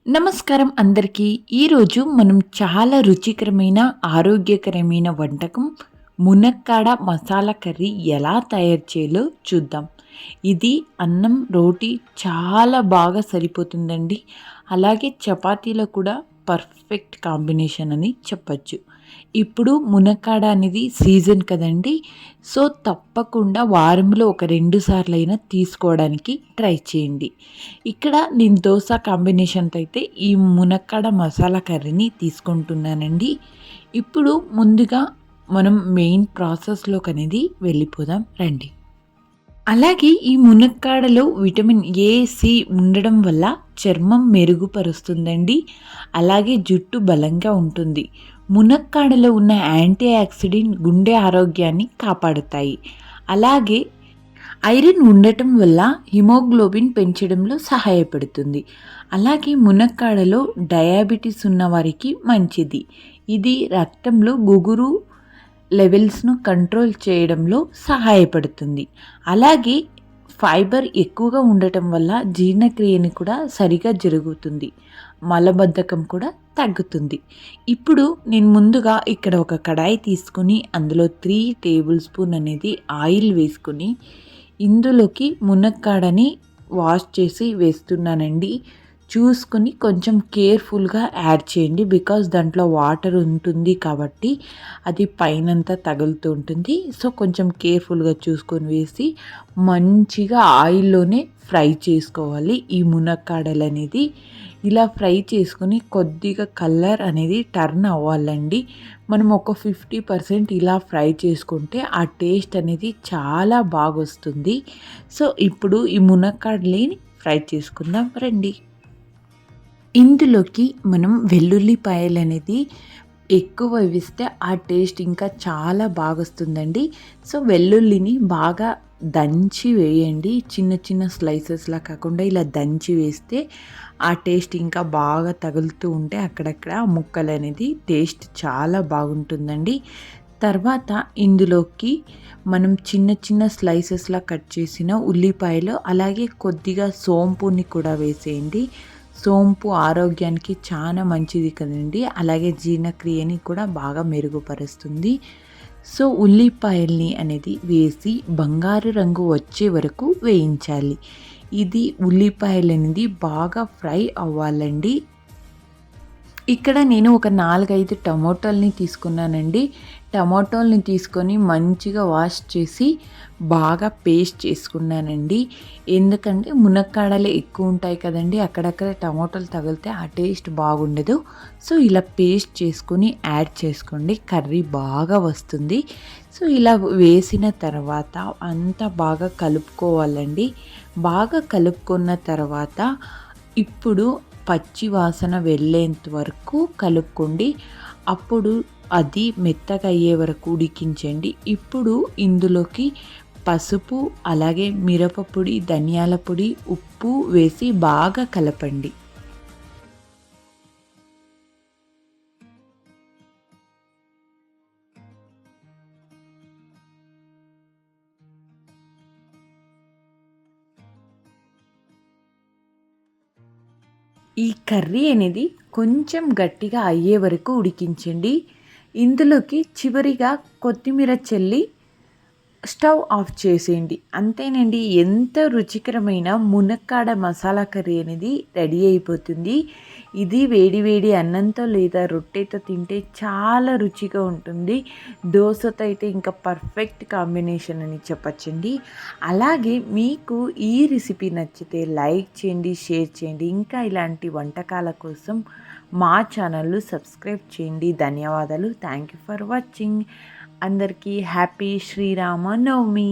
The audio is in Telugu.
నమస్కారం అందరికీ. ఈరోజు మనం చాలా రుచికరమైన, ఆరోగ్యకరమైన వంటకం మునక్కాడ మసాలా కర్రీ ఎలా తయారు చేయాలో చూద్దాం. ఇది అన్నం, రోటీ చాలా బాగా సరిపోతుందండి. అలాగే చపాతీలో కూడా పర్ఫెక్ట్ కాంబినేషన్ అని చెప్పచ్చు. ఇప్పుడు మునక్కాడ అనేది సీజన్ కదండీ! సో, తప్పకుండా వారంలో ఒక 2 సార్లైనా తీసుకోవడానికి ట్రై చేయండి. ఇక్కడ నేను దోస కాంబినేషన్‌తో అయితే ఈ మునక్కాడ మసాలా కర్రీని తీసుకుంటున్నానండి. ఇప్పుడు ముందుగా మనం మెయిన్ ప్రాసెస్‌లోకనేది వెళ్ళిపోదాం రండి. అలాగే ఈ మునక్కాడలో విటమిన్ ఏ, సి ఉండడం వల్ల చర్మం మెరుగుపరుస్తుందండి. అలాగే జుట్టు బలంగా ఉంటుంది. మునక్కాడలో ఉన్న యాంటీ ఆక్సిడెంట్ గుండె ఆరోగ్యాన్ని కాపాడుతాయి. అలాగే ఐరన్ ఉండటం వల్ల హిమోగ్లోబిన్ పెంచడంలో సహాయపడుతుంది. అలాగే మునక్కాడలో డయాబెటీస్ ఉన్నవారికి మంచిది. ఇది రక్తంలో గుగురు లెవెల్స్ను కంట్రోల్ చేయడంలో సహాయపడుతుంది. అలాగే ఫైబర్ ఎక్కువగా ఉండటం వల్ల జీర్ణక్రియని కూడా సరిగా జరుగుతుంది. మలబద్ధకం కూడా తగ్గుతుంది. ఇప్పుడు నేను ముందుగా ఇక్కడ ఒక కడాయి తీసుకొని అందులో 3 టేబుల్ స్పూన్ అనేది ఆయిల్ వేసుకొని ఇందులోకి మునక్కాడని వాష్ చేసి వేస్తున్నానండి. చూసుకొని కొంచెం కేర్ఫుల్గా యాడ్ చేయండి. బికాజ్ దాంట్లో వాటర్ ఉంటుంది కాబట్టి అది పైనంతా తగులుతూ ఉంటుంది. సో, కొంచెం కేర్ఫుల్గా చూసుకొని వేసి మంచిగా ఆయిల్లోనే ఫ్రై చేసుకోవాలి ఈ మునక్కాడలు అనేది. ఇలా ఫ్రై చేసుకొని కొద్దిగా కలర్ అనేది టర్న్ అవ్వాలండి. మనం ఒక 50% ఇలా ఫ్రై చేసుకుంటే ఆ టేస్ట్ అనేది చాలా బాగొస్తుంది. సో, ఇప్పుడు ఈ మునక్కాడలని ఫ్రై చేసుకుందాం రండి. ఇందులోకి మనం వెల్లుల్లిపాయలు అనేది ఎక్కువ వేస్తే ఆ టేస్ట్ ఇంకా చాలా బాగొస్తుందండి. సో, వెల్లుల్లిని బాగా దంచి వేయండి. చిన్న చిన్న స్లైసెస్లా కాకుండా ఇలా దంచి వేస్తే ఆ టేస్ట్ ఇంకా బాగా తగులుతూ ఉంటే అక్కడక్కడ ఆ ముక్కలు అనేది టేస్ట్ చాలా బాగుంటుందండి. తర్వాత ఇందులోకి మనం చిన్న చిన్న స్లైసెస్లా కట్ చేసిన ఉల్లిపాయలు అలాగే కొద్దిగా సోంపుని కూడా వేసేయండి. సోంపు ఆరోగ్యానికి చాలా మంచిది కదండి. అలాగే జీర్ణక్రియని కూడా బాగా మెరుగుపరుస్తుంది. సో, ఉల్లిపాయల్ని అనేది వేసి బంగారు రంగు వచ్చే వరకు వేయించాలి. ఇది ఉల్లిపాయలు అనేది బాగా ఫ్రై అవ్వాలండి. ఇక్కడ నేను ఒక 4, 5 టమోటాలని తీసుకున్నానండి. టమోటాలని తీసుకొని మంచిగా వాష్ చేసి బాగా పేస్ట్ చేసుకున్నానండి. ఎందుకంటే మునక్కాడలే ఎక్కువ ఉంటాయి కదండి. అక్కడక్కడ టమోటాలు తగిలితే ఆ టేస్ట్ బాగుండదు. సో, ఇలా పేస్ట్ చేసుకొని యాడ్ చేసుకోండి. కర్రీ బాగా వస్తుంది. సో, ఇలా వేసిన తర్వాత అంతా బాగా కలుపుకోవాలండి. బాగా కలుపుకున్న తర్వాత ఇప్పుడు పచ్చి వాసన వెళ్ళేంత వరకు కలుపుకోండి. అప్పుడు అది మెత్తగా అయ్యే వరకు ఉడికించండి. ఇప్పుడు ఇందులోకి పసుపు, అలాగే మిరపపొడి, ధనియాల పొడి, ఉప్పు వేసి బాగా కలపండి. ఈ కర్రీ అనేది కొంచెం గట్టిగా అయ్యే వరకు ఉడికించండి. ఇందులోకి చివరిగా కొత్తిమీర చల్లి స్టవ్ ఆఫ్ చేసేయండి. అంతేనండి, ఎంత రుచికరమైన మునక్కాడ మసాలా కర్రీ అనేది రెడీ అయిపోతుంది. ఇది వేడి వేడి అన్నంతో లేదా రొట్టెతో తింటే చాలా రుచిగా ఉంటుంది. దోసతో అయితే ఇంకా పర్ఫెక్ట్ కాంబినేషన్ అని చెప్పచ్చండి. అలాగే మీకు ఈ రెసిపీ నచ్చితే లైక్ చేయండి, షేర్ చేయండి. ఇంకా ఇలాంటి వంటకాల కోసం మా ఛానల్ను సబ్స్క్రైబ్ చేయండి. ధన్యవాదాలు. Thank you for watching. అందరికీ హ్యాపీ శ్రీరామ నవమి.